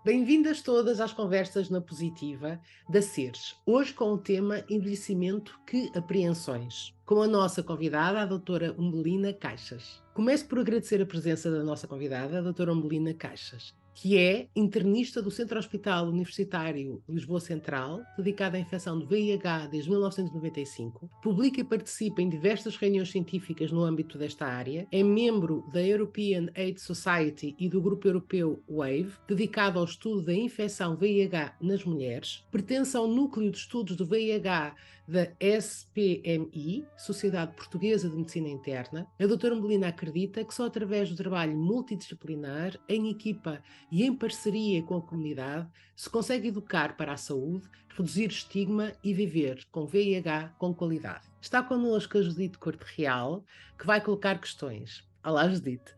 Bem-vindas todas às conversas na Positiva da Seres, hoje com o tema Envelhecimento, que apreensões, com a nossa convidada, a doutora Umbelina Caixas. Começo por agradecer a presença da nossa convidada, a doutora Umbelina Caixas, que é internista do Centro Hospital Universitário Lisboa Central, dedicada à infecção do VIH desde 1995, publica e participa em diversas reuniões científicas no âmbito desta área, é membro da European AIDS Society e do Grupo Europeu WAVE, dedicado ao estudo da infecção VIH nas mulheres, pertence ao Núcleo de Estudos do VIH da SPMI, Sociedade Portuguesa de Medicina Interna. A doutora Umbelina acredita que só através do trabalho multidisciplinar, em equipa e em parceria com a comunidade, se consegue educar para a saúde, reduzir estigma e viver com VIH com qualidade. Está connosco a Judite Corte Real, que vai colocar questões. Olá, Judite.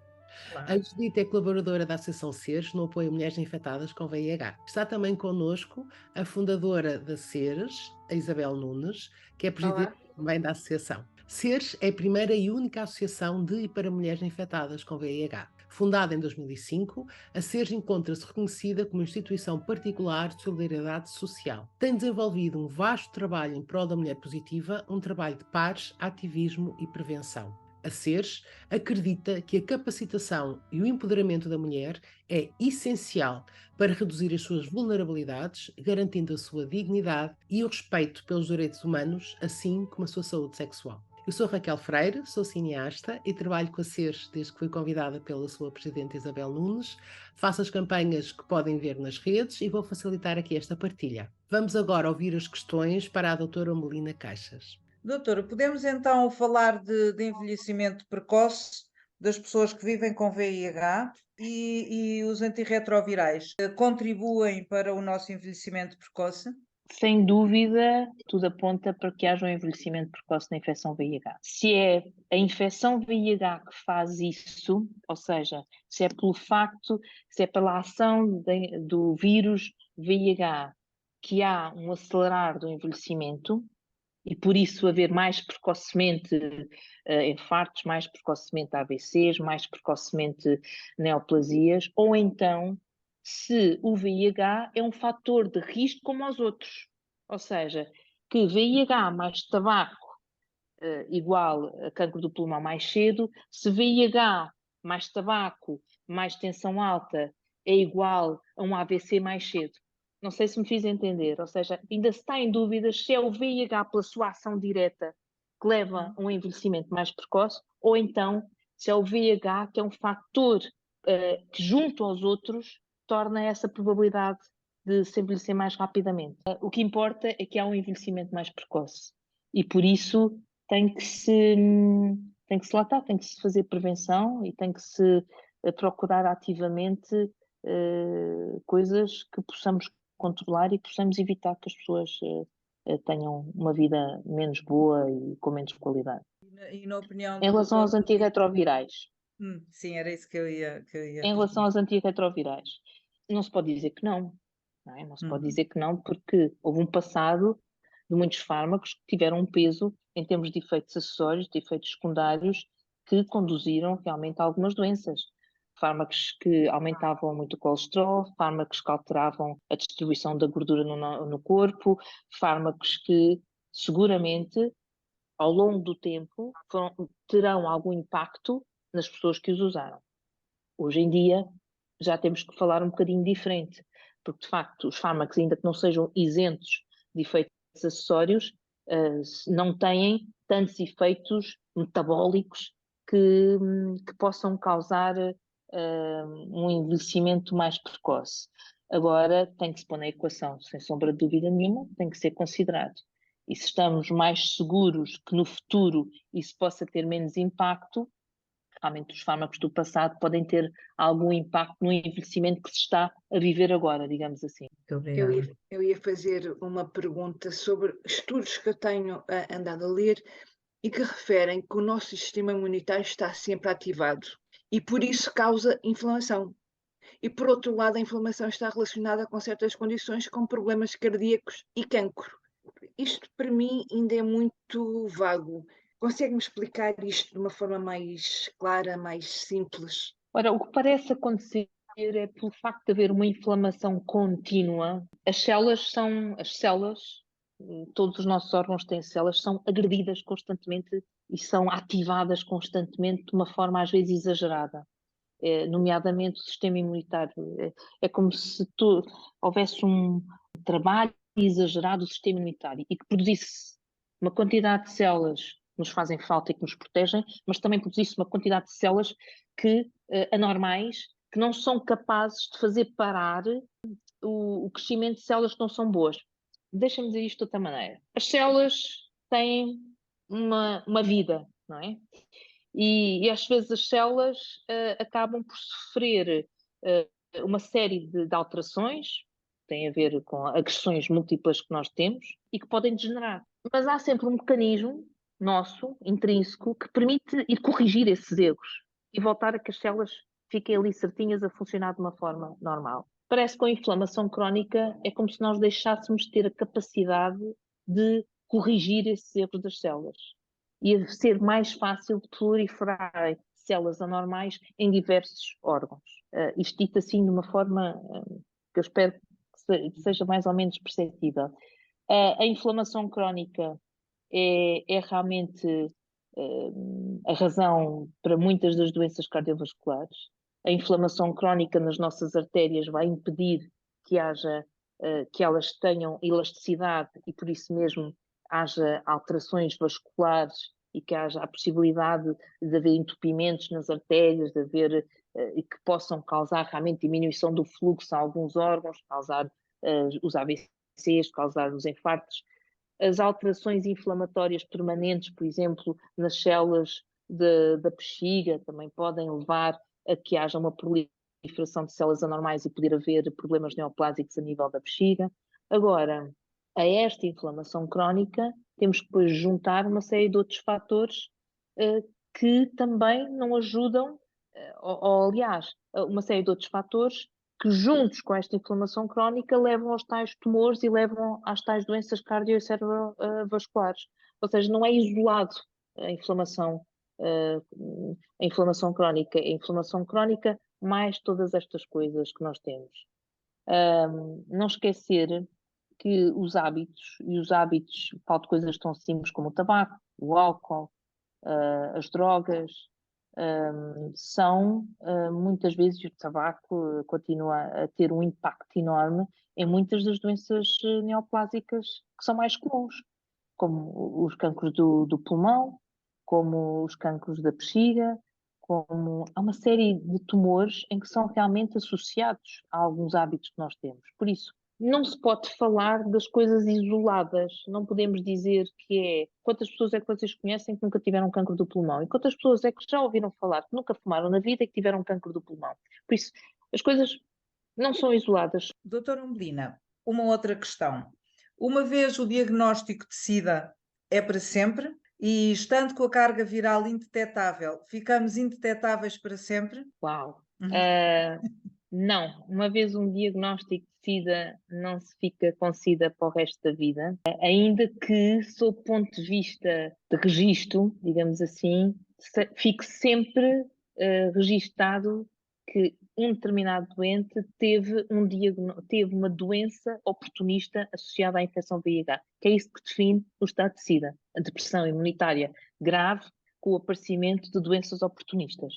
Olá. A Judite é colaboradora da Associação Seres no apoio a mulheres infectadas com VIH. Está também connosco a fundadora da Seres, a Isabel Nunes, que é presidente também da associação. Seres é a primeira e única associação de e para mulheres infectadas com VIH. Fundada em 2005, a Seres encontra-se reconhecida como instituição particular de solidariedade social. Tem desenvolvido um vasto trabalho em prol da mulher positiva, um trabalho de pares, ativismo e prevenção. A Seres acredita que a capacitação e o empoderamento da mulher é essencial para reduzir as suas vulnerabilidades, garantindo a sua dignidade e o respeito pelos direitos humanos, assim como a sua saúde sexual. Eu sou Raquel Freire, sou cineasta e trabalho com a Seres desde que fui convidada pela sua presidente Isabel Nunes. Faço as campanhas que podem ver nas redes e vou facilitar aqui esta partilha. Vamos agora ouvir as questões para a doutora Umbelina Caixas. Doutora, podemos então falar de envelhecimento precoce das pessoas que vivem com VIH e os antirretrovirais contribuem para o nosso envelhecimento precoce? Sem dúvida, tudo aponta para que haja um envelhecimento precoce da infecção VIH. Se é a infecção VIH que faz isso, ou seja, se é pelo facto, se é pela ação do vírus VIH que há um acelerar do envelhecimento, e por isso haver mais precocemente infartos, mais precocemente AVCs, mais precocemente neoplasias, ou então se o VIH é um fator de risco como os outros. Ou seja, que VIH mais tabaco igual a cancro do pulmão mais cedo, se VIH mais tabaco mais tensão alta é igual a um AVC mais cedo. Não sei se me fiz entender, ou seja, ainda se está em dúvidas se é o VIH pela sua ação direta que leva a um envelhecimento mais precoce, ou então se é o VIH que é um fator que, junto aos outros, torna essa probabilidade de se envelhecer mais rapidamente. O que importa é que há um envelhecimento mais precoce e, por isso, tem que se lá estar, tem que se fazer prevenção e tem que se procurar ativamente coisas que possamos controlar e possamos evitar que as pessoas tenham uma vida menos boa e com menos qualidade. E na opinião Em relação aos antirretrovirais. Sim, era isso que eu ia Em relação aos antirretrovirais, não se pode dizer que não. Não é? Não se pode dizer que não, porque houve um passado de muitos fármacos que tiveram um peso em termos de efeitos acessórios, de efeitos secundários, que conduziram realmente a algumas doenças. Fármacos que aumentavam muito o colesterol, fármacos que alteravam a distribuição da gordura no corpo, fármacos que seguramente, ao longo do tempo, terão algum impacto nas pessoas que os usaram. Hoje em dia já temos que falar um bocadinho diferente, porque de facto os fármacos, ainda que não sejam isentos de efeitos acessórios, não têm tantos efeitos metabólicos que possam causar um envelhecimento mais precoce. Agora tem que se pôr na equação, sem sombra de dúvida nenhuma, tem que ser considerado. E se estamos mais seguros que no futuro isso possa ter menos impacto, realmente os fármacos do passado podem ter algum impacto no envelhecimento que se está a viver agora, digamos assim. Eu ia fazer uma pergunta sobre estudos que eu tenho andado a ler e que referem que o nosso sistema imunitário está sempre ativado e por isso causa inflamação. E por outro lado, a inflamação está relacionada com certas condições, como problemas cardíacos e cancro. Isto para mim ainda é muito vago. Consegue-me explicar isto de uma forma mais clara, mais simples? Ora, o que parece acontecer é pelo facto de haver uma inflamação contínua. As células, todos os nossos órgãos têm células, são agredidas constantemente e são ativadas constantemente de uma forma às vezes exagerada. Nomeadamente o sistema imunitário. É como se houvesse um trabalho exagerado do sistema imunitário e que produzisse uma quantidade de células que nos fazem falta e que nos protegem, mas também produzisse uma quantidade de células anormais, que não são capazes de fazer parar o crescimento de células que não são boas. Deixa-me dizer isto de outra maneira. As células têm uma vida, não é? E às vezes as células acabam por sofrer uma série de alterações, tem a ver com agressões múltiplas que nós temos e que podem degenerar. Mas há sempre um mecanismo nosso, intrínseco, que permite ir corrigir esses erros e voltar a que as células fiquem ali certinhas a funcionar de uma forma normal. Parece que com a inflamação crónica é como se nós deixássemos de ter a capacidade de corrigir esses erros das células. E a ser mais fácil de proliferar células anormais em diversos órgãos. Isto dito assim de uma forma que eu espero que seja mais ou menos perceptível. A inflamação crónica é realmente a razão para muitas das doenças cardiovasculares. A inflamação crónica nas nossas artérias vai impedir que elas tenham elasticidade e por isso mesmo haja alterações vasculares e que haja a possibilidade de haver entupimentos nas artérias, e que possam causar realmente diminuição do fluxo a alguns órgãos, causar os AVCs, causar os infartos. As alterações inflamatórias permanentes, por exemplo, nas células da bexiga, também podem levar a que haja uma proliferação de células anormais e poder haver problemas neoplásicos a nível da bexiga. Agora, a esta inflamação crónica, temos que depois juntar uma série de outros fatores que também não ajudam, ou aliás, uma série de outros fatores que juntos com esta inflamação crónica levam aos tais tumores e levam às tais doenças cardio- e cerebrovasculares. Ou seja, não é isolado a inflamação crónica. A inflamação crónica mais todas estas coisas que nós temos. Não esquecer que os hábitos, falo de coisas tão simples como o tabaco, o álcool, as drogas, são muitas vezes o tabaco continua a ter um impacto enorme em muitas das doenças neoplásicas que são mais comuns, como os cancros do pulmão, como os cancros da bexiga, como há uma série de tumores em que são realmente associados a alguns hábitos que nós temos. Por isso, não se pode falar das coisas isoladas. Não podemos dizer que é quantas pessoas é que vocês conhecem que nunca tiveram cancro do pulmão e quantas pessoas é que já ouviram falar que nunca fumaram na vida e que tiveram cancro do pulmão. Por isso, as coisas não são isoladas. Doutora Umbelina, uma outra questão. Uma vez o diagnóstico de SIDA é para sempre e estando com a carga viral indetetável, ficamos indetetáveis para sempre? Uau! Não, uma vez um diagnóstico de SIDA não se fica com SIDA para o resto da vida, ainda que, sob o ponto de vista de registro, digamos assim, fique sempre registado que um determinado doente teve uma doença oportunista associada à infecção VIH, que é isso que define o estado de SIDA, a depressão imunitária grave com o aparecimento de doenças oportunistas.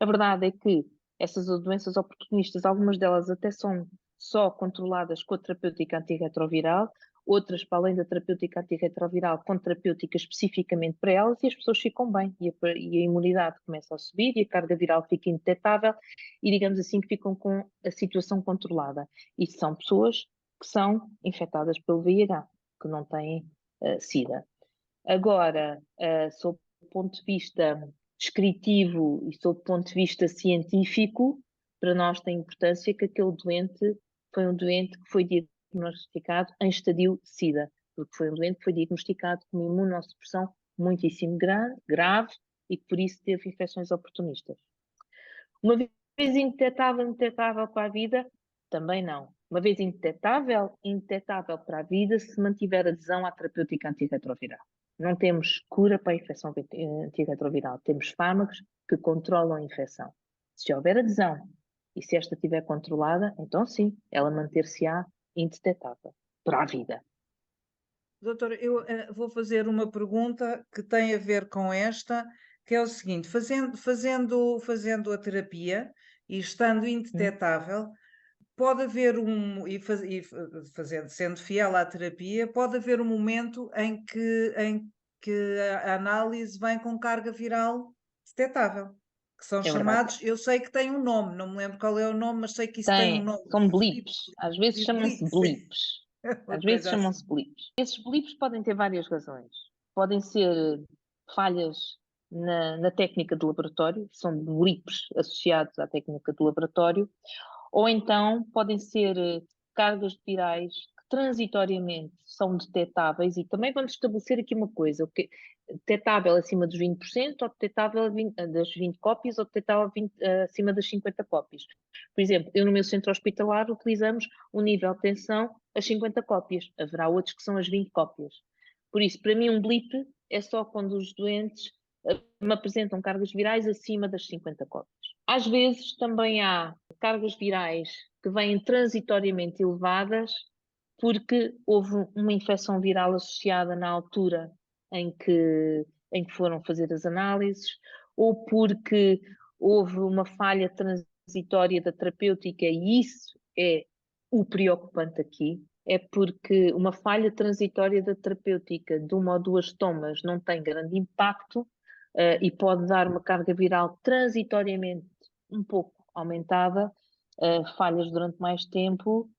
A verdade é que essas doenças oportunistas, algumas delas até são só controladas com a terapêutica antirretroviral, outras, para além da terapêutica antirretroviral, com terapêutica especificamente para elas, e as pessoas ficam bem, e a imunidade começa a subir, e a carga viral fica indetetável, e digamos assim que ficam com a situação controlada. E são pessoas que são infectadas pelo VIH, que não têm SIDA. Agora, sob o ponto de vista descritivo e sob o ponto de vista científico, para nós tem importância que aquele doente foi um doente que foi diagnosticado em estadio SIDA, porque foi um doente que foi diagnosticado com uma imunossupressão muitíssimo grave e que por isso teve infecções oportunistas. Uma vez indetetável para a vida, também não. Uma vez indetetável para a vida se mantiver adesão à terapêutica antirretroviral. Não temos cura para a infecção antirretroviral, temos fármacos que controlam a infecção. Se houver adesão E se esta estiver controlada, então sim, ela manter-se-á indetetável para a vida. Doutora, eu vou fazer uma pergunta que tem a ver com esta, que é o seguinte: fazendo a terapia e estando indetetável, pode haver sendo fiel à terapia, pode haver um momento em que a análise vem com carga viral detetável, que são É verdade. chamados, eu sei que tem um nome, não me lembro qual é o nome, mas sei que isso tem um nome. São blips. Às vezes chamam-se Blips, blips. uma Às vezes coisa chamam-se assim. blips. Esses blips podem ter várias razões. Podem ser falhas na técnica de laboratório, são blips associados à técnica de laboratório, ou então podem ser cargas virais que transitoriamente são detetáveis, e também vamos estabelecer aqui uma coisa, o que detetável acima dos 20%, ou detetável das 20 cópias, ou detetável acima das 50 cópias. Por exemplo, eu no meu centro hospitalar utilizamos um nível de tensão as 50 cópias. Haverá outros que são as 20 cópias. Por isso, para mim, um blip é só quando os doentes me apresentam cargas virais acima das 50 cópias. Às vezes também há cargas virais que vêm transitoriamente elevadas porque houve uma infecção viral associada na altura em que foram fazer as análises, ou porque houve uma falha transitória da terapêutica, e isso é o preocupante aqui, é porque uma falha transitória da terapêutica de uma ou duas tomas não tem grande impacto e pode dar uma carga viral transitoriamente um pouco aumentada. Falhas durante mais tempo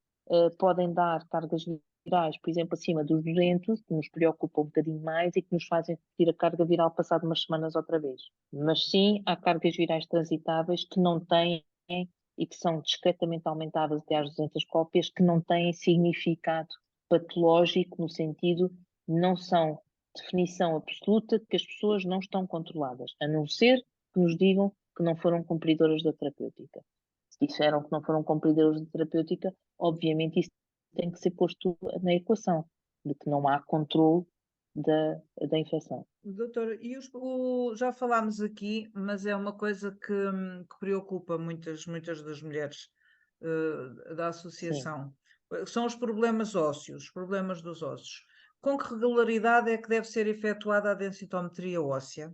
podem dar cargas virais, por exemplo, acima dos 200, que nos preocupam um bocadinho mais e que nos fazem repetir a carga viral passado umas semanas outra vez. Mas sim, há cargas virais transitáveis que não têm e que são discretamente aumentadas até às 200 cópias, que não têm significado patológico, no sentido, não são definição absoluta de que as pessoas não estão controladas, a não ser que nos digam que não foram cumpridoras da terapêutica. Se disseram que não foram cumpridoras da terapêutica, obviamente isso tem que ser posto na equação, de que não há controle da infecção. Doutora, já falámos aqui, mas é uma coisa que preocupa muitas das mulheres da Sim. associação. São os problemas ósseos, os problemas dos ossos. Com que regularidade é que deve ser efetuada a densitometria óssea?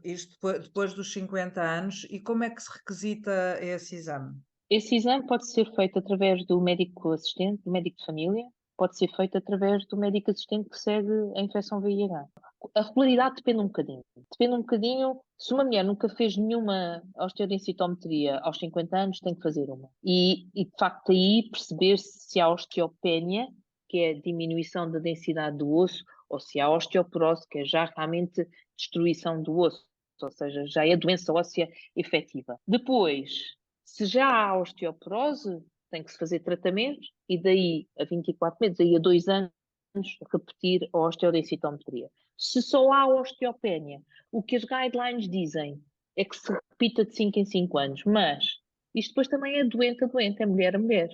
Isto depois dos 50 anos, e como é que se requisita esse exame? Esse exame pode ser feito através do médico assistente, do médico de família, pode ser feito através do médico assistente que segue a infecção VIH. A regularidade depende um bocadinho. Depende um bocadinho, se uma mulher nunca fez nenhuma osteodensitometria aos 50 anos, tem que fazer uma. E de facto aí perceber se há osteopénia, que é a diminuição da densidade do osso, ou se há osteoporose, que é já realmente destruição do osso, ou seja, já é doença óssea efetiva. Depois, se já há osteoporose, tem que se fazer tratamento e daí a 24 meses, daí a 2 anos, repetir a osteodensitometria. Se só há osteopénia, o que as guidelines dizem é que se repita de 5 em 5 anos, mas isto depois também é doente a doente, é mulher a mulher.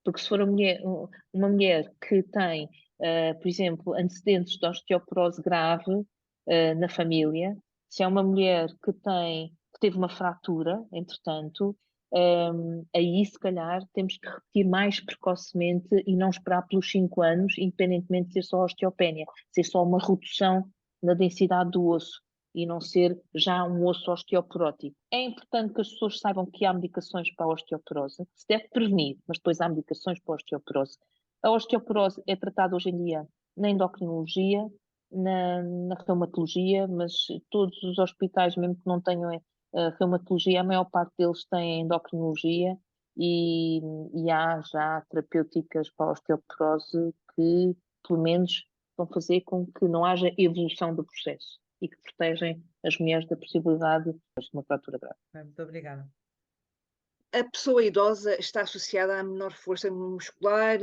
Porque se for uma mulher que tem, por exemplo, antecedentes de osteoporose grave na família, se é uma mulher que teve uma fratura, entretanto, aí se calhar temos que repetir mais precocemente e não esperar pelos 5 anos, independentemente de ser só osteopénia, ser só uma redução na densidade do osso e não ser já um osso osteoporótico. É importante que as pessoas saibam que há medicações para a osteoporose, se deve prevenir, mas depois há medicações para a osteoporose. A osteoporose é tratada hoje em dia na endocrinologia, na reumatologia, mas todos os hospitais, mesmo que não tenham reumatologia, a maior parte deles tem endocrinologia e há já terapêuticas para a osteoporose que, pelo menos, vão fazer com que não haja evolução do processo e que protegem as mulheres da possibilidade de uma fratura grave. Muito obrigada. A pessoa idosa está associada à menor força muscular,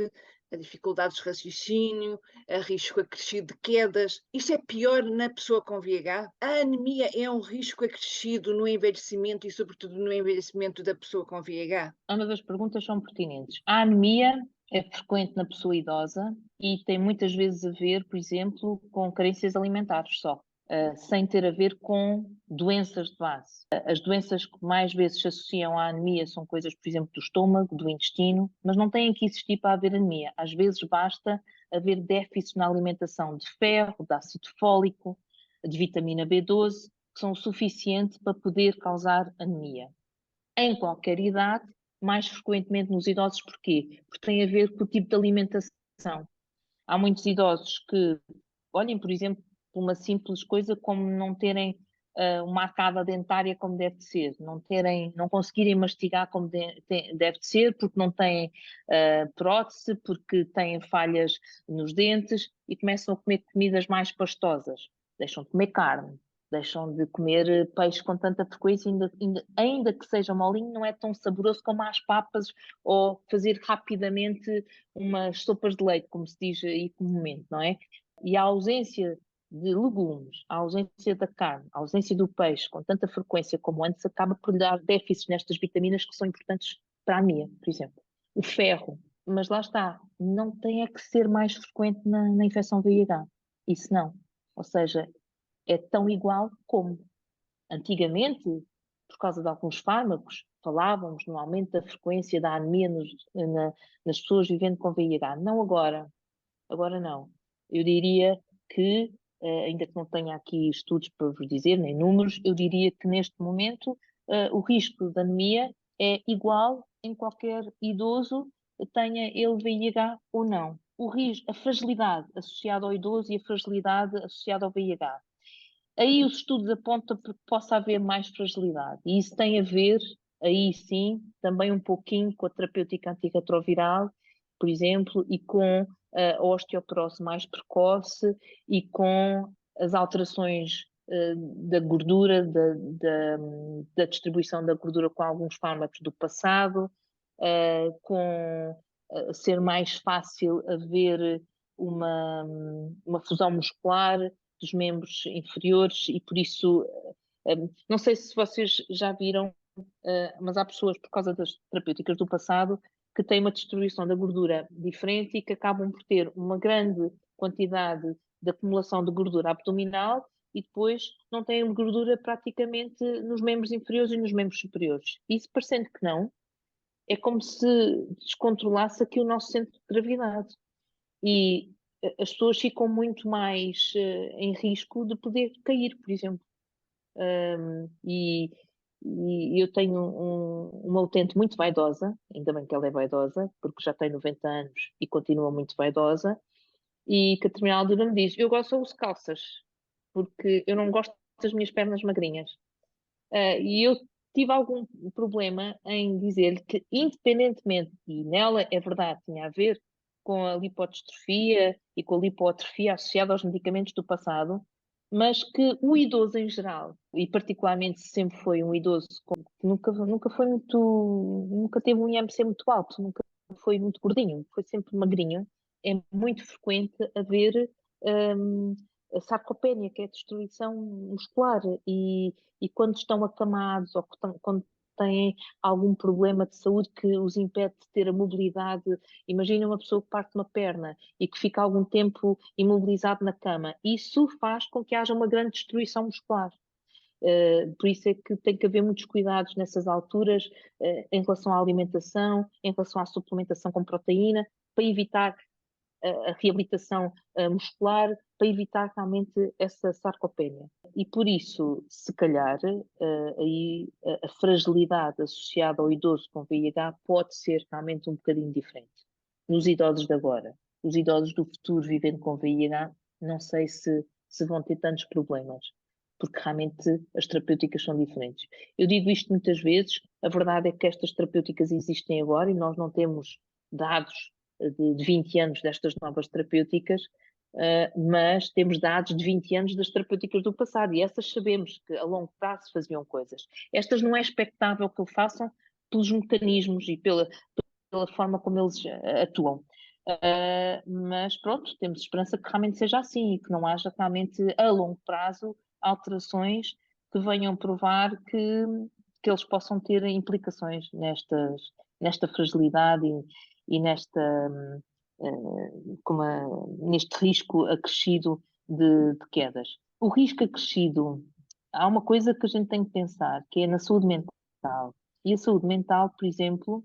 a dificuldades de raciocínio, a risco acrescido de quedas. Isto é pior na pessoa com VIH? A anemia é um risco acrescido no envelhecimento e, sobretudo, no envelhecimento da pessoa com VIH? Ambas as perguntas são pertinentes. A anemia é frequente na pessoa idosa e tem muitas vezes a ver, por exemplo, com carências alimentares só. sem ter a ver com doenças de base. As doenças que mais vezes se associam à anemia são coisas, por exemplo, do estômago, do intestino, mas não têm que existir para haver anemia. Às vezes basta haver déficit na alimentação de ferro, de ácido fólico, de vitamina B12, que são o suficiente para poder causar anemia. Em qualquer idade, mais frequentemente nos idosos, porquê? Porque tem a ver com o tipo de alimentação. Há muitos idosos que, olhem, por exemplo, uma simples coisa como não terem uma arcada dentária como deve de ser, não conseguirem mastigar como deve de ser, porque não têm prótese, porque têm falhas nos dentes e começam a comer comidas mais pastosas. Deixam de comer carne, deixam de comer peixe com tanta frequência, ainda que seja molinho, não é tão saboroso como as papas ou fazer rapidamente umas sopas de leite, como se diz aí comumente, não é? E a ausência de legumes, a ausência da carne, a ausência do peixe com tanta frequência como antes, acaba por lhe dar déficits nestas vitaminas que são importantes para a anemia, por exemplo. O ferro, mas lá está, não tem é que ser mais frequente na infecção VIH. Isso não. Ou seja, é tão igual como. Antigamente, por causa de alguns fármacos, falávamos no aumento da frequência da anemia nas pessoas vivendo com VIH. Não agora. Agora não. Eu diria que, ainda que não tenha aqui estudos para vos dizer, nem números, eu diria que neste momento o risco de anemia é igual em qualquer idoso, tenha ele VIH ou não. A fragilidade associada ao idoso e a fragilidade associada ao VIH. Aí os estudos apontam para que possa haver mais fragilidade. E isso tem a ver, aí sim, também um pouquinho com a terapêutica antirretroviral, por exemplo, e com a osteoporose mais precoce e com as alterações da gordura, da distribuição da gordura com alguns fármacos do passado, com ser mais fácil haver uma fusão muscular dos membros inferiores e por isso, não sei se vocês já viram, mas há pessoas, por causa das terapêuticas do passado, que têm uma distribuição da gordura diferente e que acabam por ter uma grande quantidade de acumulação de gordura abdominal e depois não têm gordura praticamente nos membros inferiores e nos membros superiores. Isso, parecendo que não, é como se descontrolasse aqui o nosso centro de gravidade. E as pessoas ficam muito mais em risco de poder cair, por exemplo. E eu tenho uma utente muito vaidosa, ainda bem que ela é vaidosa, porque já tem 90 anos e continua muito vaidosa, e que a determinada altura me diz: eu gosto de usar calças, porque eu não gosto das minhas pernas magrinhas. E eu tive algum problema em dizer que, independentemente, e nela é verdade, tinha a ver com a lipodistrofia e com a lipoatrofia associada aos medicamentos do passado, mas que o idoso em geral, e particularmente se sempre foi um idoso que nunca foi muito, nunca teve um IMC muito alto, nunca foi muito gordinho, foi sempre magrinho, é muito frequente haver a sarcopenia, que é a destruição muscular, e quando estão acamados ou quando têm algum problema de saúde que os impede de ter a mobilidade. Imagina uma pessoa que parte uma perna e que fica algum tempo imobilizado na cama. Isso faz com que haja uma grande destruição muscular. Por isso é que tem que haver muitos cuidados nessas alturas, em relação à alimentação, em relação à suplementação com proteína, para evitar a reabilitação muscular, para evitar realmente essa sarcopenia. E por isso, se calhar, aí a fragilidade associada ao idoso com VIH pode ser realmente um bocadinho diferente. Nos idosos de agora, os idosos do futuro vivendo com VIH, não sei se vão ter tantos problemas, porque realmente as terapêuticas são diferentes. Eu digo isto muitas vezes, a verdade é que estas terapêuticas existem agora e nós não temos dados de 20 anos destas novas terapêuticas, mas temos dados de 20 anos das terapêuticas do passado e essas sabemos que a longo prazo faziam coisas. Estas não é expectável que o façam pelos mecanismos e pela forma como eles atuam. Mas pronto, temos esperança que realmente seja assim e que não haja realmente a longo prazo alterações que venham provar que eles possam ter implicações nesta fragilidade e neste risco acrescido de quedas. o risco acrescido, há uma coisa que a gente tem que pensar, que é na saúde mental. E a saúde mental, por exemplo,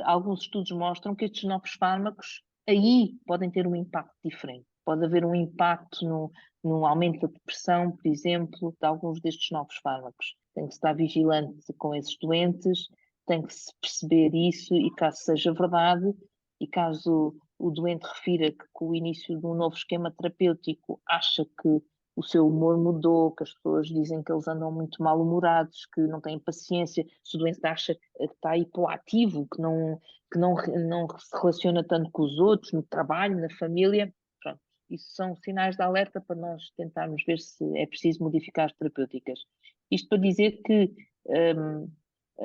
alguns estudos mostram que estes novos fármacos aí podem ter um impacto diferente. Pode haver um impacto no aumento da depressão, por exemplo, de alguns destes novos fármacos. Tem que se estar vigilante com esses doentes, tem que se perceber isso e caso seja verdade, e caso o doente refira que com o início de um novo esquema terapêutico acha que o seu humor mudou, que as pessoas dizem que eles andam muito mal-humorados, que não têm paciência, se o doente acha que está hipoativo, que não se relaciona tanto com os outros, no trabalho, na família, pronto. Isso são sinais de alerta para nós tentarmos ver se é preciso modificar as terapêuticas. Isto para dizer que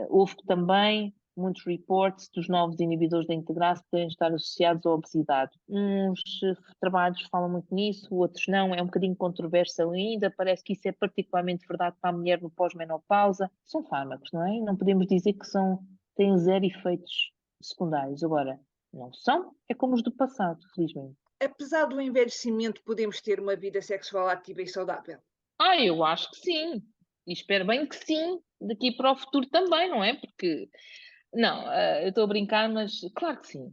houve também muitos reports dos novos inibidores da integrase podem estar associados à obesidade. Uns trabalhos falam muito nisso, outros não. É um bocadinho controverso ainda. Parece que isso é particularmente verdade para a mulher no pós-menopausa. São fármacos, não é? Não podemos dizer que têm zero efeitos secundários. Agora, não são. É como os do passado, felizmente. Apesar do envelhecimento, podemos ter uma vida sexual ativa e saudável? Eu acho que sim. E espero bem que sim. Daqui para o futuro também, não é? Porque... Não, eu estou a brincar, mas claro que sim.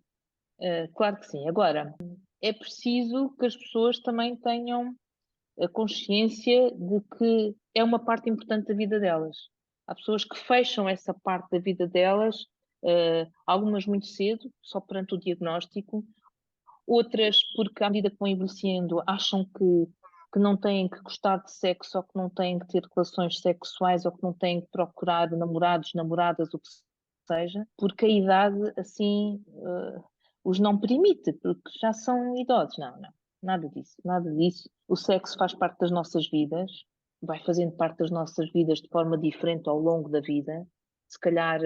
Claro que sim. Agora, é preciso que as pessoas também tenham a consciência de que é uma parte importante da vida delas. Há pessoas que fecham essa parte da vida delas, algumas muito cedo, só perante o diagnóstico, outras porque à medida que vão envelhecendo acham que não têm que gostar de sexo ou que não têm que ter relações sexuais ou que não têm que procurar namorados, namoradas, o que seja, porque a idade assim os não permite, porque já são idosos. Não, nada disso, nada disso. O sexo faz parte das nossas vidas, vai fazendo parte das nossas vidas de forma diferente ao longo da vida. Se calhar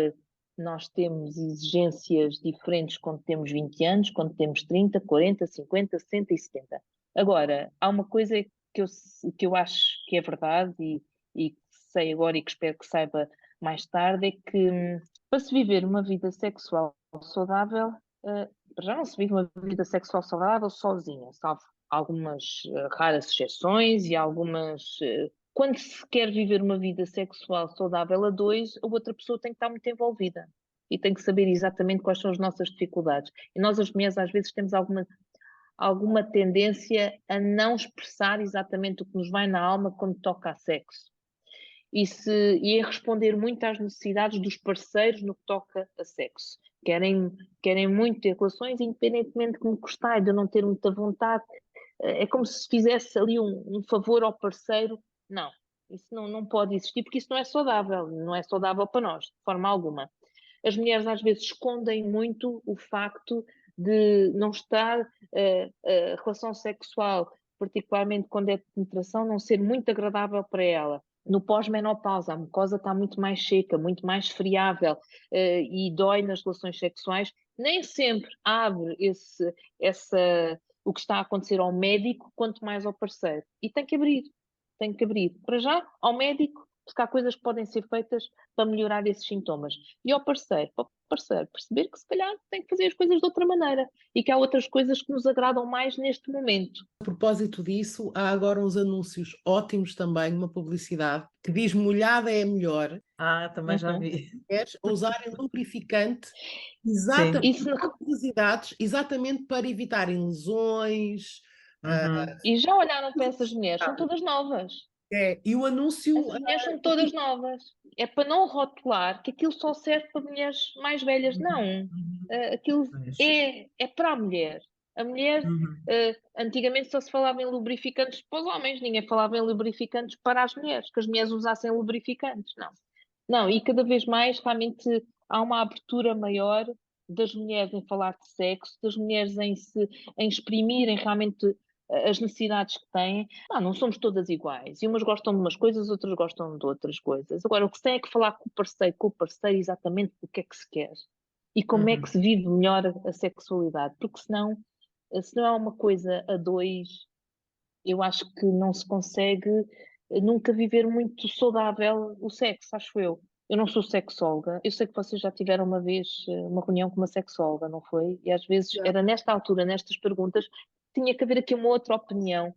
nós temos exigências diferentes quando temos 20 anos, quando temos 30, 40, 50, 60 e 70. Agora, há uma coisa que eu acho que é verdade e que sei agora e que espero que saiba mais tarde, é que para se viver uma vida sexual saudável, já não se vive uma vida sexual saudável sozinha, salvo algumas raras exceções e algumas... quando se quer viver uma vida sexual saudável a dois, a outra pessoa tem que estar muito envolvida e tem que saber exatamente quais são as nossas dificuldades. E nós, as mulheres, às vezes temos alguma tendência a não expressar exatamente o que nos vai na alma quando toca a sexo. E a responder muito às necessidades dos parceiros no que toca a sexo. Querem muito ter relações, independentemente de me gostar e de eu não ter muita vontade. É como se fizesse ali um favor ao parceiro. Não, isso não pode existir, porque isso não é saudável para nós, de forma alguma. As mulheres às vezes escondem muito o facto de não estar a relação sexual, particularmente quando é de penetração, não ser muito agradável para ela. No pós-menopausa, a mucosa está muito mais seca, muito mais friável e dói nas relações sexuais. Nem sempre abre o que está a acontecer ao médico, quanto mais ao parceiro. E tem que abrir. Para já, ao médico, porque há coisas que podem ser feitas para melhorar esses sintomas. E ao parceiro, para o parceiro perceber que se calhar tem que fazer as coisas de outra maneira e que há outras coisas que nos agradam mais neste momento. A propósito disso, há agora uns anúncios ótimos também, uma publicidade que diz molhada é melhor. Também já vi. Mulheres a usarem lubrificante exatamente exatamente para evitarem lesões. E já olharam para essas mulheres? São todas novas. E o anúncio. Essas mulheres são todas novas. É para não rotular que aquilo só serve para mulheres mais velhas. Não. Aquilo é para a mulher. A mulher, antigamente só se falava em lubrificantes para os homens, ninguém falava em lubrificantes para as mulheres, que as mulheres usassem lubrificantes. Não, e cada vez mais realmente há uma abertura maior das mulheres em falar de sexo, das mulheres em exprimirem realmente as necessidades que têm. Não somos todas iguais. E umas gostam de umas coisas, outras gostam de outras coisas. Agora, o que se tem é que falar com o parceiro exatamente o que é que se quer. E como é que se vive melhor a sexualidade. Porque senão é uma coisa a dois, eu acho que não se consegue nunca viver muito saudável o sexo, acho eu. Eu não sou sexóloga, eu sei que vocês já tiveram uma vez uma reunião com uma sexóloga, não foi? E às vezes era nesta altura, nestas perguntas, tinha que haver aqui uma outra opinião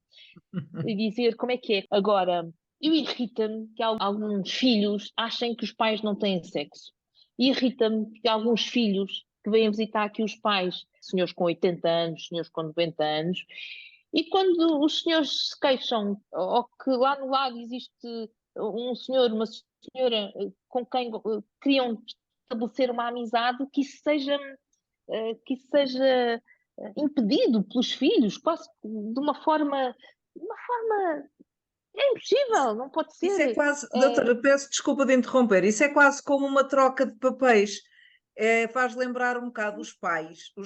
e dizer como é que é. Agora, eu irrita-me que alguns filhos achem que os pais não têm sexo. Irrita-me que alguns filhos que vêm visitar aqui os pais, senhores com 80 anos, senhores com 90 anos, e quando os senhores se queixam, ou que lá no lado existe um senhor, uma senhora com quem queriam estabelecer uma amizade, que isso seja impedido pelos filhos, quase de uma forma é impossível, não pode Isso é ser. quase, doutora, peço desculpa de interromper, isso é quase como uma troca de papéis. Faz lembrar um bocado os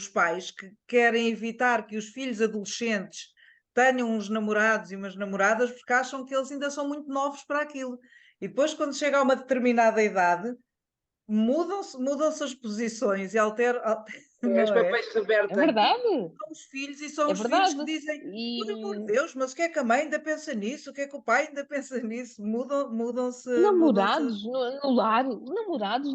pais que querem evitar que os filhos adolescentes tenham uns namorados e umas namoradas porque acham que eles ainda são muito novos para aquilo. E depois, quando chega a uma determinada idade, mudam-se as posições e alteram, Os não é? papéis se É invertem. verdade, São os filhos e são é os filhos verdade. que dizem, por amor de E Deus, mas o que é que a mãe ainda pensa nisso? O que é que o pai ainda pensa nisso? Mudam-se namorados no lar, namorados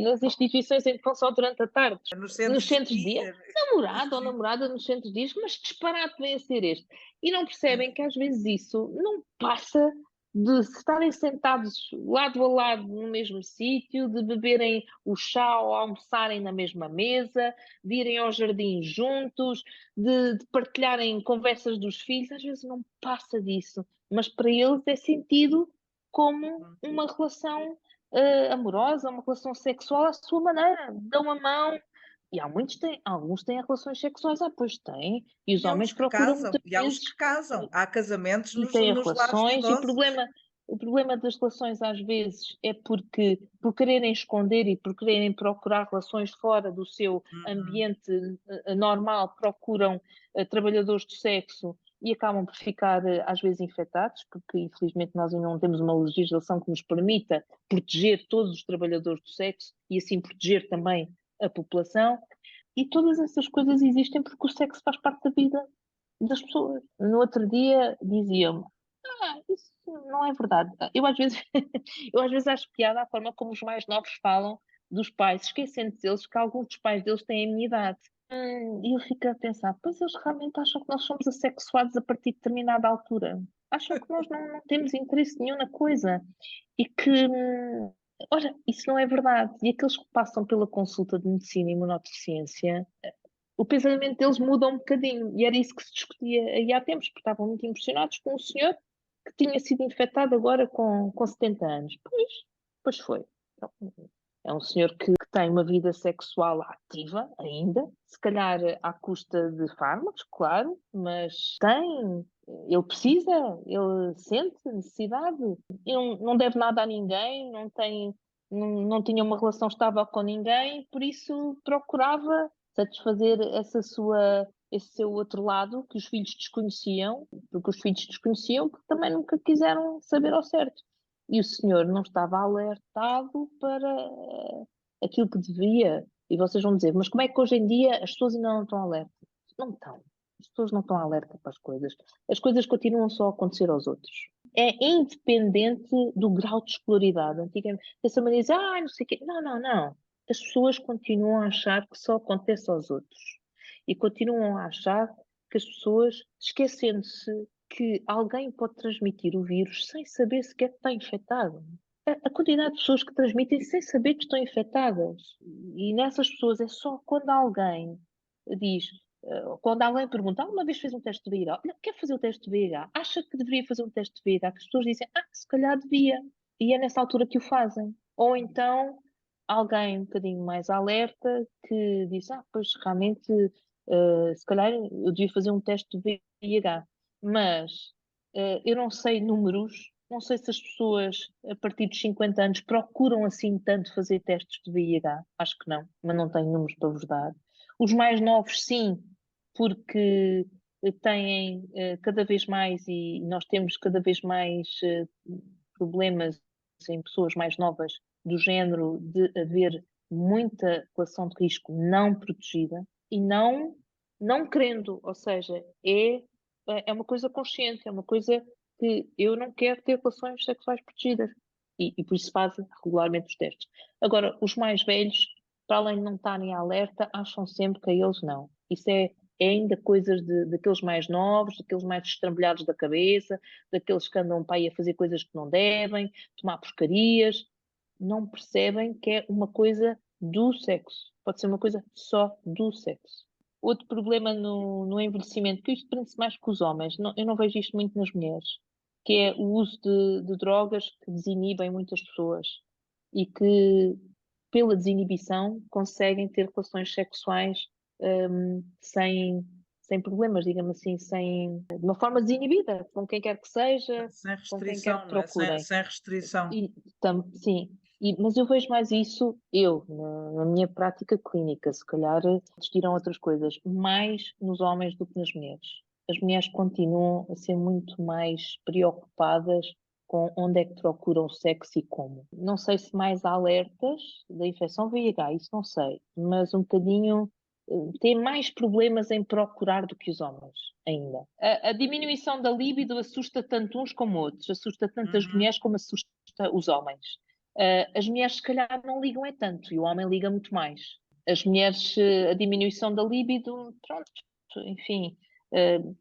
nas instituições em que vão só durante a tarde, nos nos centros de centros de dia, dia. namorado ou namorada nos centros de dia, mas que disparate vem a ser este. E não percebem que às vezes isso não passa de estarem sentados lado a lado no mesmo sítio, de beberem o chá ou almoçarem na mesma mesa, de irem ao jardim juntos, de partilharem conversas dos filhos, às vezes não passa disso, mas para eles é sentido como uma relação amorosa, uma relação sexual à sua maneira. Dão a mão. E alguns têm relações sexuais, pois têm, e os E há uns homens que procuram casam, muitas e há os vezes que casam. Há casamentos e têm nos lares de relações, e idosos. o problema das relações às vezes é porque, por quererem esconder e por quererem procurar relações fora do seu Uhum. ambiente normal, procuram trabalhadores do sexo e acabam por ficar às vezes infectados, porque infelizmente nós ainda não temos uma legislação que nos permita proteger todos os trabalhadores do sexo e assim proteger também a população. E todas essas coisas existem porque o sexo faz parte da vida das pessoas. No outro dia diziam-me, isso não é verdade. Eu às vezes acho piada a forma como os mais novos falam dos pais, esquecendo deles que alguns dos pais deles têm a minha idade. E eu fico a pensar, pois eles realmente acham que nós somos assexuados a partir de determinada altura. Acham que nós não temos interesse nenhum na coisa. E que, ora, isso não é verdade. E aqueles que passam pela consulta de medicina e imunodeficiência, o pensamento deles muda um bocadinho. E era isso que se discutia aí há tempos, porque estavam muito impressionados com um senhor que tinha sido infectado agora com 70 anos. Pois foi. Então, é um senhor que tem uma vida sexual ativa ainda, se calhar à custa de fármacos, claro, mas ele precisa, ele sente necessidade, e não deve nada a ninguém, não tinha uma relação estável com ninguém, por isso procurava satisfazer esse seu outro lado que os filhos desconheciam, porque também nunca quiseram saber ao certo. E o senhor não estava alertado para aquilo que devia. E vocês vão dizer, mas como é que hoje em dia as pessoas ainda não estão alertas? Não estão. As pessoas não estão alertas para as coisas. As coisas continuam só a acontecer aos outros. É independente do grau de escolaridade. Antigamente, essa maneira diz, não sei o quê. Não, não, não. As pessoas continuam a achar que só acontece aos outros. E continuam a achar que as pessoas, esquecendo-se que alguém pode transmitir o vírus sem saber sequer que está infectado. A quantidade de pessoas que transmitem sem saber que estão infectadas. E nessas pessoas é só quando alguém diz, quando alguém pergunta, uma vez fez um teste de VIH? Não, quer fazer o teste de VIH? Acha que deveria fazer um teste de VIH? Que as pessoas dizem, se calhar devia. E é nessa altura que o fazem. Ou então, alguém um bocadinho mais alerta que diz, pois realmente, se calhar eu devia fazer um teste de VIH. Mas eu não sei números, não sei se as pessoas a partir dos 50 anos procuram assim tanto fazer testes de VIH, acho que não, mas não tenho números para vos dar. Os mais novos, sim, porque têm cada vez mais, e nós temos cada vez mais problemas em pessoas mais novas, do género de haver muita relação de risco não protegida e não querendo, ou seja, é uma coisa consciente, é uma coisa que eu não quero ter relações sexuais protegidas. E por isso fazem regularmente os testes. Agora, os mais velhos, para além de não estarem alerta, acham sempre que a eles não. Isso é ainda coisas daqueles mais novos, daqueles mais destrambelhados da cabeça, daqueles que andam para aí a fazer coisas que não devem, tomar porcarias. Não percebem que é uma coisa do sexo. Pode ser uma coisa só do sexo. Outro problema no envelhecimento, que isto prende-se mais com os homens, eu não vejo isto muito nas mulheres, que é o uso de drogas que desinibem muitas pessoas e que, pela desinibição, conseguem ter relações sexuais sem problemas, digamos assim, de uma forma desinibida, com quem quer que seja, Sem com quem quer restrição, que não é? Sem, procurem. sem restrição. Sim, mas eu vejo mais isso, na minha prática clínica, se calhar existirão outras coisas, mais nos homens do que nas mulheres. As mulheres continuam a ser muito mais preocupadas com onde é que procuram sexo e como. Não sei se mais alertas da infecção VIH, isso não sei, mas um bocadinho têm mais problemas em procurar do que os homens ainda. A diminuição da libido assusta tanto uns como outros, assusta tanto as mulheres como assusta os homens. As mulheres se calhar não ligam é tanto e o homem liga muito mais. As mulheres, a diminuição da libido, pronto, enfim,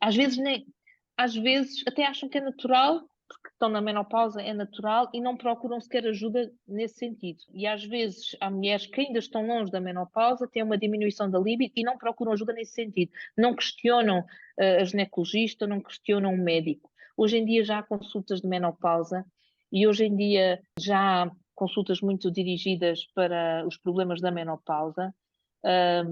às vezes até acham que é natural, porque estão na menopausa, é natural e não procuram sequer ajuda nesse sentido. E às vezes há mulheres que ainda estão longe da menopausa, têm uma diminuição da libido e não procuram ajuda nesse sentido. Não questionam a ginecologista, não questionam o médico. Hoje em dia já há consultas de menopausa e hoje em dia já há consultas muito dirigidas para os problemas da menopausa.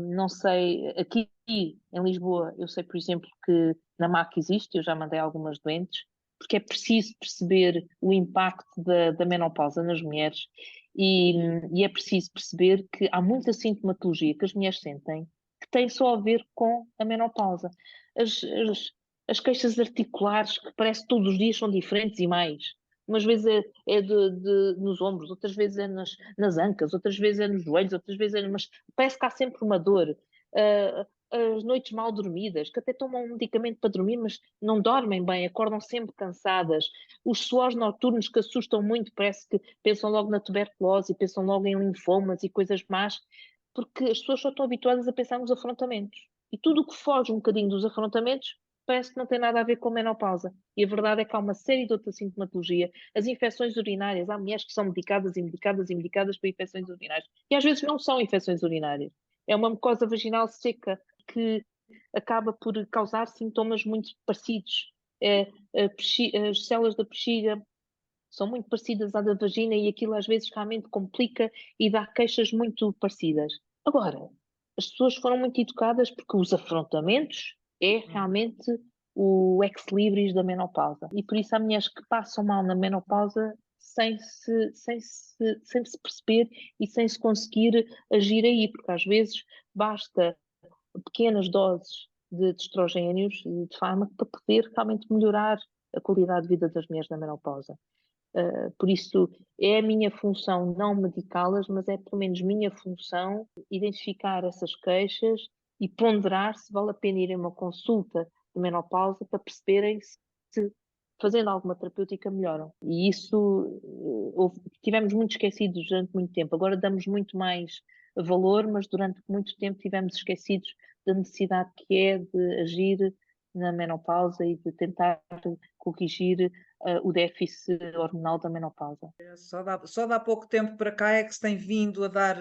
Não sei, aqui em Lisboa, eu sei, por exemplo, que na MAC existe, eu já mandei algumas doentes, porque é preciso perceber o impacto da menopausa nas mulheres e é preciso perceber que há muita sintomatologia que as mulheres sentem que tem só a ver com a menopausa. As queixas articulares, que parece que todos os dias são diferentes e mais. Umas vezes nos ombros, outras vezes é nas ancas, outras vezes é nos joelhos, outras vezes é... Mas parece que há sempre uma dor. As noites mal dormidas, que até tomam um medicamento para dormir, mas não dormem bem, acordam sempre cansadas. Os suores noturnos que assustam muito, parece que pensam logo na tuberculose, pensam logo em linfomas e coisas más, porque as pessoas só estão habituadas a pensar nos afrontamentos. E tudo o que foge um bocadinho dos afrontamentos parece que não tem nada a ver com a menopausa. E a verdade é que há uma série de outras sintomatologia. As infecções urinárias, há mulheres que são medicadas e medicadas e medicadas para infecções urinárias. E às vezes não são infecções urinárias. É uma mucosa vaginal seca que acaba por causar sintomas muito parecidos. As células da bexiga são muito parecidas à da vagina e aquilo às vezes realmente complica e dá queixas muito parecidas. Agora, as pessoas foram muito educadas porque os afrontamentos é realmente o ex-libris da menopausa. E por isso há mulheres que passam mal na menopausa sem se perceber e sem se conseguir agir aí, porque às vezes basta pequenas doses de estrogénios e de fármaco para poder realmente melhorar a qualidade de vida das mulheres na menopausa. Por isso, é a minha função não medicá-las, mas é pelo menos minha função identificar essas queixas e ponderar se vale a pena ir a uma consulta de menopausa para perceberem se fazendo alguma terapêutica melhoram. E isso tivemos muito esquecidos durante muito tempo. Agora damos muito mais valor, mas durante muito tempo tivemos esquecidos da necessidade que é de agir na menopausa e de tentar corrigir o déficit hormonal da menopausa. Só dá pouco tempo para cá é que se tem vindo a dar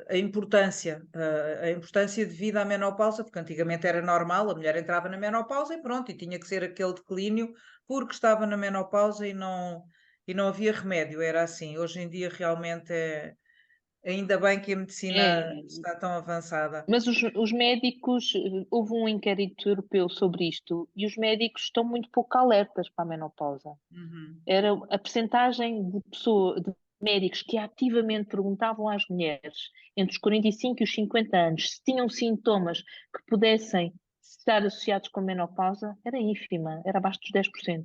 a importância devido à menopausa, porque antigamente era normal, a mulher entrava na menopausa e pronto, e tinha que ser aquele declínio porque estava na menopausa e não havia remédio, era assim. Hoje em dia realmente ainda bem que a medicina está tão avançada. Mas os médicos, houve um inquérito europeu sobre isto e os médicos estão muito pouco alertas para a menopausa. Era a percentagem de médicos que ativamente perguntavam às mulheres entre os 45 e os 50 anos se tinham sintomas que pudessem estar associados com a menopausa era ínfima, era abaixo dos 10%.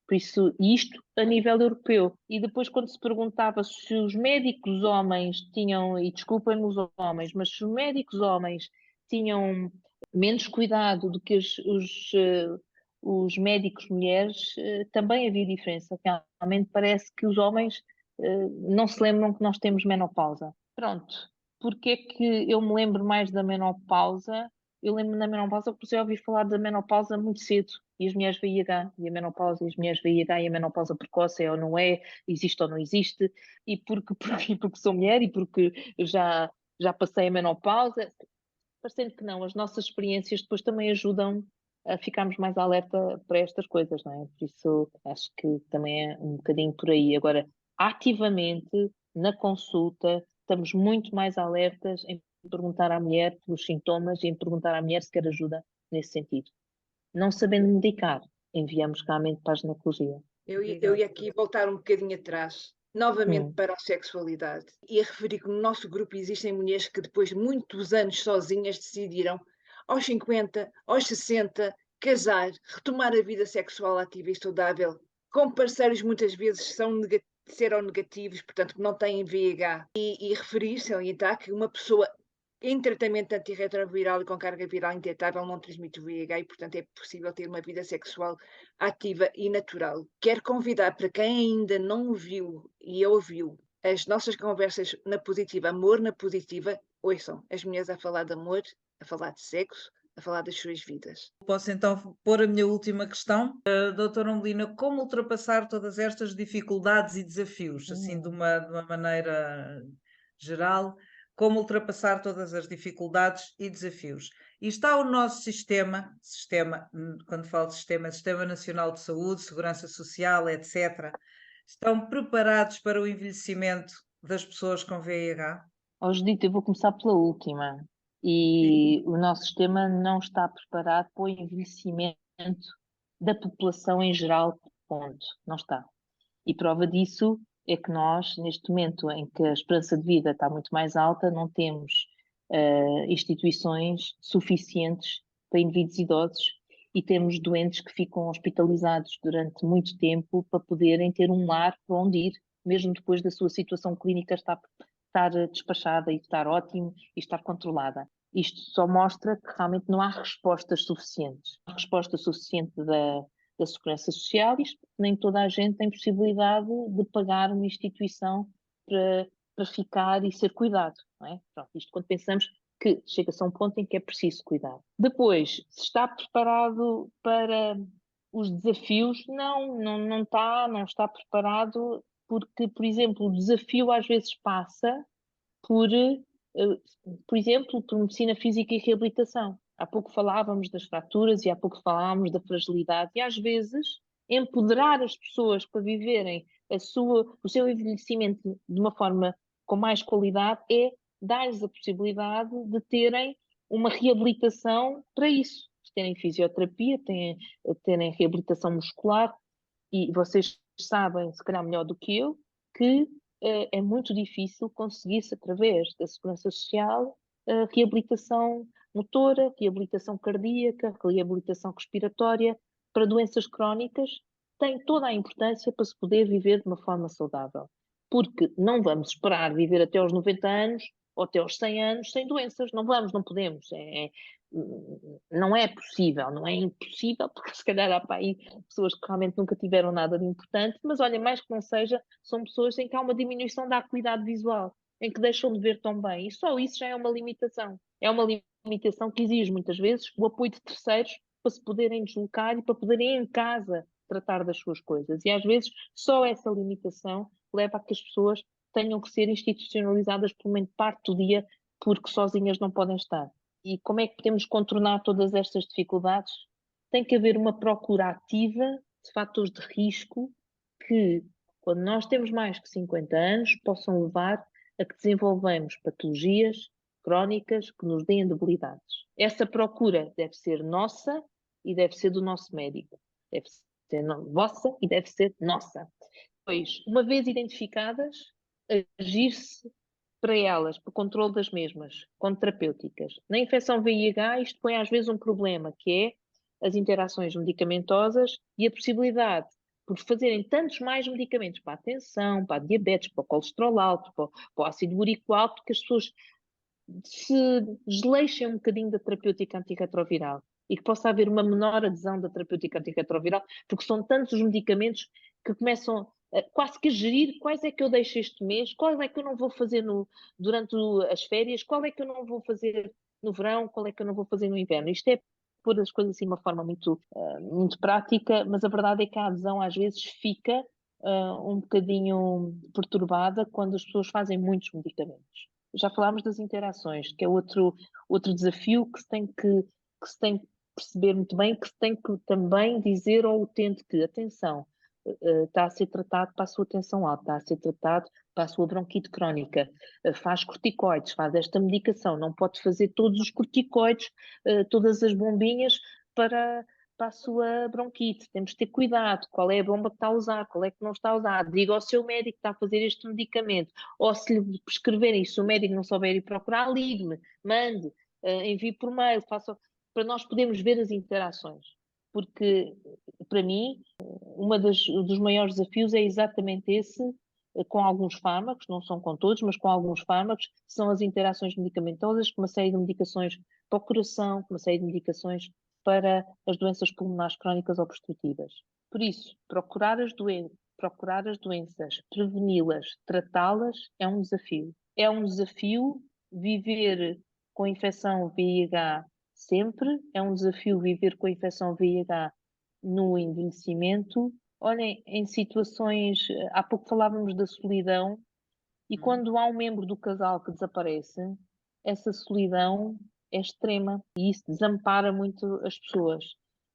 Por isso, isto a nível europeu. E depois, quando se perguntava se os médicos homens tinham, e desculpem-me os homens, mas se os médicos homens tinham menos cuidado do que os médicos mulheres, também havia diferença. Realmente parece que os homens não se lembram que nós temos menopausa. Pronto. porque é que eu me lembro mais da menopausa? Eu lembro da menopausa porque eu ouvi falar da menopausa muito cedo, e as mulheres VIH, e a menopausa, e as mulheres VIH, e a menopausa precoce é ou não é, existe ou não existe, e porque sou mulher, e porque já passei a menopausa, parecendo que não, as nossas experiências depois também ajudam a ficarmos mais alerta para estas coisas, não é? Por isso acho que também é um bocadinho por aí. Agora, ativamente, na consulta, estamos muito mais alertas em perguntar à mulher pelos sintomas e em perguntar à mulher se quer ajuda nesse sentido. Não sabendo medicar, enviamos claramente para a ginecologia. Eu ia aqui voltar um bocadinho atrás, novamente Hum. para a sexualidade, e a referir que no nosso grupo existem mulheres que depois de muitos anos sozinhas decidiram, aos 50, aos 60, casar, retomar a vida sexual ativa e saudável, com parceiros muitas vezes que são seronegativos, portanto que não têm VIH, e referir, salientar que uma pessoa em tratamento antirretroviral e com carga viral indetetável não transmite o VIH e, portanto, é possível ter uma vida sexual ativa e natural. Quero convidar para quem ainda não viu e ouviu as nossas conversas na Positiva, Amor na Positiva, ouçam as mulheres a falar de amor, a falar de sexo, a falar das suas vidas. Posso então pôr a minha última questão? Doutora Umbelina, como ultrapassar todas estas dificuldades e desafios, assim de uma maneira geral, como ultrapassar todas as dificuldades e desafios? E está o nosso sistema, quando falo de Sistema Nacional de Saúde, Segurança Social, etc., estão preparados para o envelhecimento das pessoas com VIH? Ó, Judite, eu vou começar pela última. E o nosso sistema não está preparado para o envelhecimento da população em geral, ponto. Não está. E prova disso é que nós, neste momento em que a esperança de vida está muito mais alta, não temos instituições suficientes para indivíduos idosos e temos doentes que ficam hospitalizados durante muito tempo para poderem ter um lar para onde ir, mesmo depois da sua situação clínica estar despachada e estar ótimo e estar controlada. Isto só mostra que realmente não há respostas suficientes. Não há resposta suficiente da Segurança Social, isto nem toda a gente tem possibilidade de pagar uma instituição para ficar e ser cuidado, não é? Pronto, isto quando pensamos que chega-se a um ponto em que é preciso cuidar. Depois, se está preparado para os desafios, não está preparado porque, por exemplo, o desafio às vezes passa por exemplo, por medicina física e reabilitação. Há pouco falávamos das fraturas e há pouco falávamos da fragilidade e às vezes empoderar as pessoas para viverem o seu envelhecimento de uma forma com mais qualidade é dar-lhes a possibilidade de terem uma reabilitação para isso. Terem fisioterapia, terem reabilitação muscular e vocês sabem, se calhar melhor do que eu, que é muito difícil conseguir-se, através da Segurança Social, reabilitação motora, reabilitação cardíaca, reabilitação respiratória para doenças crónicas, tem toda a importância para se poder viver de uma forma saudável. Porque não vamos esperar viver até aos 90 anos ou até aos 100 anos sem doenças. Não vamos, não podemos. Não é possível, não é impossível, porque se calhar há para aí pessoas que realmente nunca tiveram nada de importante, mas olha, mais que não seja, são pessoas em que há uma diminuição da acuidade visual, em que deixam de ver tão bem, e só isso já é uma limitação. É uma limitação que exige muitas vezes o apoio de terceiros para se poderem deslocar e para poderem em casa tratar das suas coisas. E às vezes só essa limitação leva a que as pessoas tenham que ser institucionalizadas pelo menos parte do dia, porque sozinhas não podem estar. E como é que podemos contornar todas estas dificuldades? Tem que haver uma procura ativa de fatores de risco que, quando nós temos mais que 50 anos, possam levar a que desenvolvemos patologias crónicas que nos deem debilidades. Essa procura deve ser nossa e deve ser do nosso médico. Deve ser vossa e deve ser nossa. Depois, uma vez identificadas, agir-se para elas, para o controle das mesmas, como terapêuticas. Na infecção VIH, isto põe às vezes um problema, que é as interações medicamentosas e a possibilidade, por fazerem tantos mais medicamentos para a tensão, para a diabetes, para o colesterol alto, para o ácido úrico alto, que as pessoas se desleixem um bocadinho da terapêutica antirretroviral e que possa haver uma menor adesão da terapêutica antirretroviral, porque são tantos os medicamentos que começam quase que gerir quais é que eu deixo este mês, qual é que eu não vou fazer durante as férias, qual é que eu não vou fazer no verão, qual é que eu não vou fazer no inverno. Isto é pôr as coisas assim de uma forma muito prática, mas a verdade é que a adesão às vezes fica um bocadinho perturbada quando as pessoas fazem muitos medicamentos. Já falámos das interações, que é outro desafio que se tem que perceber muito bem, que se tem que também dizer ao utente que, atenção, está a ser tratado para a sua tensão alta, está a ser tratado para a sua bronquite crónica, faz corticoides, faz esta medicação, não pode fazer todos os corticoides, todas as bombinhas para a sua bronquite. Temos de ter cuidado, qual é a bomba que está a usar, qual é que não está a usar. Diga ao seu médico que está a fazer este medicamento, ou se lhe prescreverem, se o médico não souber ir procurar, ligue-me, mande, envie por mail, faça, para nós podermos ver as interações. Porque, para mim, dos maiores desafios é exatamente esse, com alguns fármacos, não são com todos, mas com alguns fármacos, são as interações medicamentosas, com uma série de medicações para o coração, com uma série de medicações para as doenças pulmonares crónicas obstrutivas. Por isso, procurar as doenças, preveni-las, tratá-las, é um desafio. É um desafio viver com infecção VIH sempre, é um desafio viver com a infecção VIH no envelhecimento. Olhem, em situações, há pouco falávamos da solidão, e quando há um membro do casal que desaparece, essa solidão é extrema e isso desampara muito as pessoas.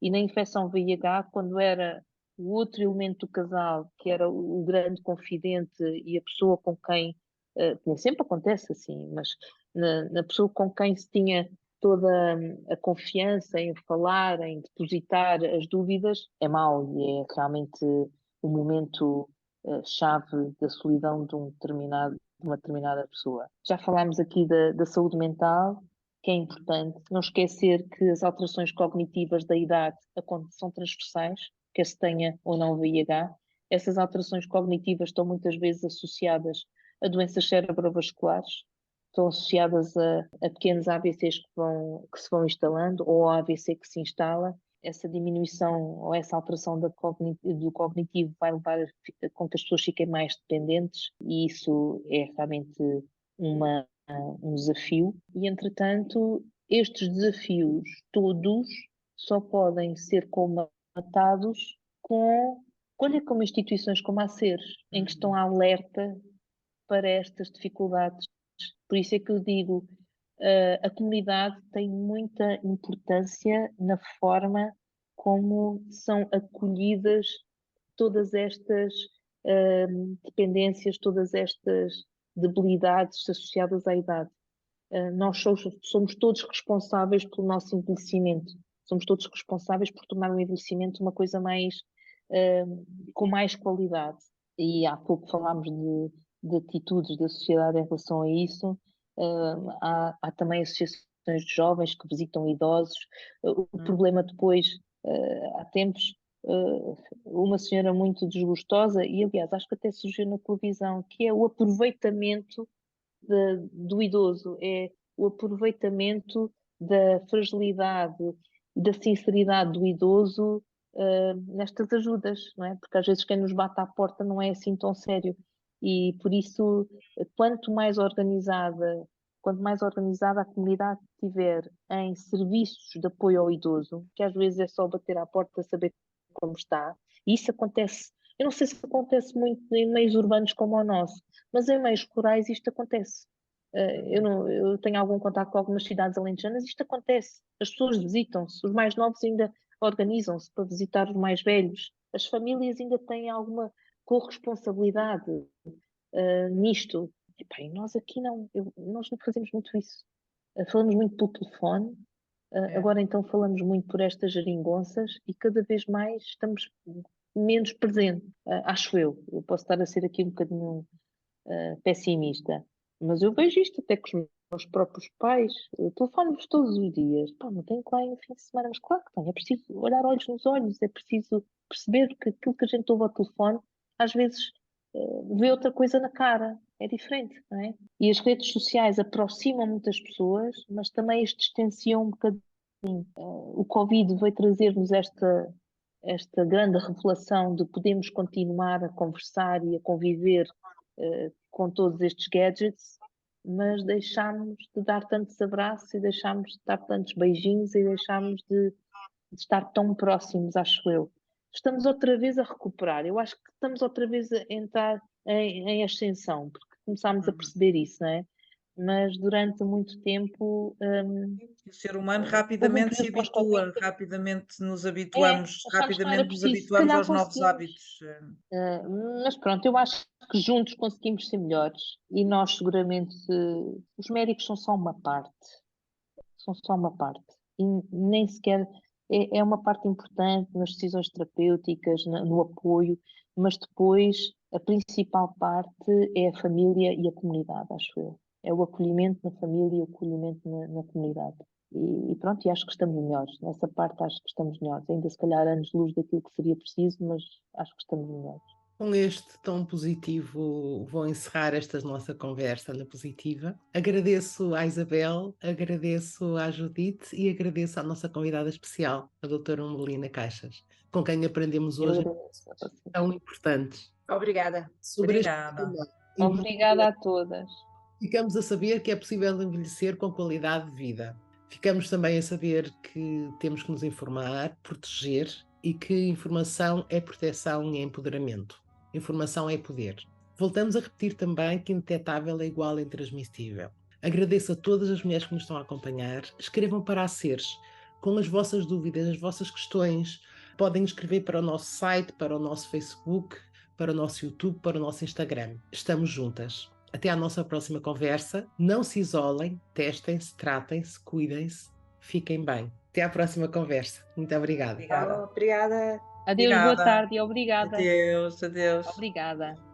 E na infecção VIH, quando era o outro elemento do casal, que era o grande confidente e a pessoa com quem, nem sempre acontece assim, mas na pessoa com quem se tinha toda a confiança em falar, em depositar as dúvidas, é mau e é realmente o momento chave da solidão de uma determinada pessoa. Já falámos aqui da saúde mental, que é importante. Não esquecer que as alterações cognitivas da idade são transversais, quer se tenha ou não VIH. Essas alterações cognitivas estão muitas vezes associadas a doenças cerebrovasculares, estão associadas a pequenos AVCs que se vão instalando, ou ao AVC que se instala. Essa diminuição ou essa alteração do cognitivo vai levar com que as pessoas fiquem mais dependentes, e isso é realmente um desafio. E, entretanto, estes desafios todos só podem ser comatados olha, como instituições como a SER, em que estão alerta para estas dificuldades. Por isso é que eu digo, a comunidade tem muita importância na forma como são acolhidas todas estas dependências, todas estas debilidades associadas à idade. Nós somos todos responsáveis pelo nosso envelhecimento. Somos todos responsáveis por tornar o envelhecimento uma coisa com mais qualidade. E há pouco falámos de atitudes da sociedade em relação a isso. Há também associações de jovens que visitam idosos. O problema depois, há tempos, uma senhora muito desgostosa, e aliás acho que até surgiu na televisão, que é o aproveitamento do idoso, é o aproveitamento da fragilidade e da sinceridade do idoso nestas ajudas, não é? Porque às vezes quem nos bate à porta não é assim tão sério. E por isso, quanto mais organizada a comunidade estiver em serviços de apoio ao idoso, que às vezes é só bater à porta, saber como está, e isso acontece. Eu não sei se acontece muito em meios urbanos como o nosso, mas em meios rurais isto acontece. Eu tenho algum contato com algumas cidades alentejanas, isto acontece. As pessoas visitam-se, os mais novos ainda organizam-se para visitar os mais velhos. As famílias ainda têm alguma corresponsabilidade nisto. E nós aqui não, nós não fazemos muito isso. Falamos muito pelo telefone, agora então falamos muito por estas geringonças e cada vez mais estamos menos presentes, acho eu. Eu posso estar a ser aqui um bocadinho pessimista, mas eu vejo isto até com os meus próprios pais. Eu telefono-vos todos os dias. Pá, não tenho que lá ir no fim de semana, mas claro que tenho. É preciso olhar olhos nos olhos, é preciso perceber que aquilo que a gente ouve ao telefone, às vezes vê outra coisa na cara. É diferente, não é? E as redes sociais aproximam muitas pessoas, mas também as distanciam um bocadinho. O Covid veio trazer-nos esta grande revelação de podermos continuar a conversar e a conviver com todos estes gadgets, mas deixámos de dar tantos abraços e deixámos de dar tantos beijinhos e deixámos de estar tão próximos, acho eu. Estamos outra vez a recuperar. Eu acho que estamos outra vez a entrar em ascensão, porque começámos a perceber isso, não é? Mas durante muito tempo O ser humano houve um rapidamente se período habitua, pós-Covid. rapidamente nos É, habituamos, achámos que não era rapidamente nos preciso, se habituamos calhar aos novos conseguimos. hábitos. Mas pronto, eu acho que juntos conseguimos ser melhores e nós seguramente, os médicos são só uma parte, são só uma parte e nem sequer é uma parte importante nas decisões terapêuticas, no apoio, mas depois a principal parte é a família e a comunidade, acho eu. É o acolhimento na família e o acolhimento na comunidade. E pronto, e acho que estamos melhores. Nessa parte acho que estamos melhores. Ainda se calhar anos-luz daquilo que seria preciso, mas acho que estamos melhores. Com este tom positivo, vou encerrar esta nossa conversa na positiva. Agradeço à Isabel, agradeço à Judite e agradeço à nossa convidada especial, a doutora Umbelina Caixas, com quem aprendemos hoje tão importantes. Obrigada. Sobre este Obrigada. tema. Obrigada a todas. Ficamos a saber que é possível envelhecer com qualidade de vida. Ficamos também a saber que temos que nos informar, proteger e que informação é proteção e empoderamento. Informação é poder. Voltamos a repetir também que indetetável é igual a intransmissível. Agradeço a todas as mulheres que nos estão a acompanhar. Escrevam para a Seres com as vossas dúvidas, as vossas questões. Podem escrever para o nosso site, para o nosso Facebook, para o nosso YouTube, para o nosso Instagram. Estamos juntas. Até à nossa próxima conversa. Não se isolem, testem-se, tratem-se, cuidem-se, fiquem bem. Até à próxima conversa. Muito obrigada. Obrigada. Obrigada. Adeus, boa tarde e obrigada. Adeus, adeus. Obrigada.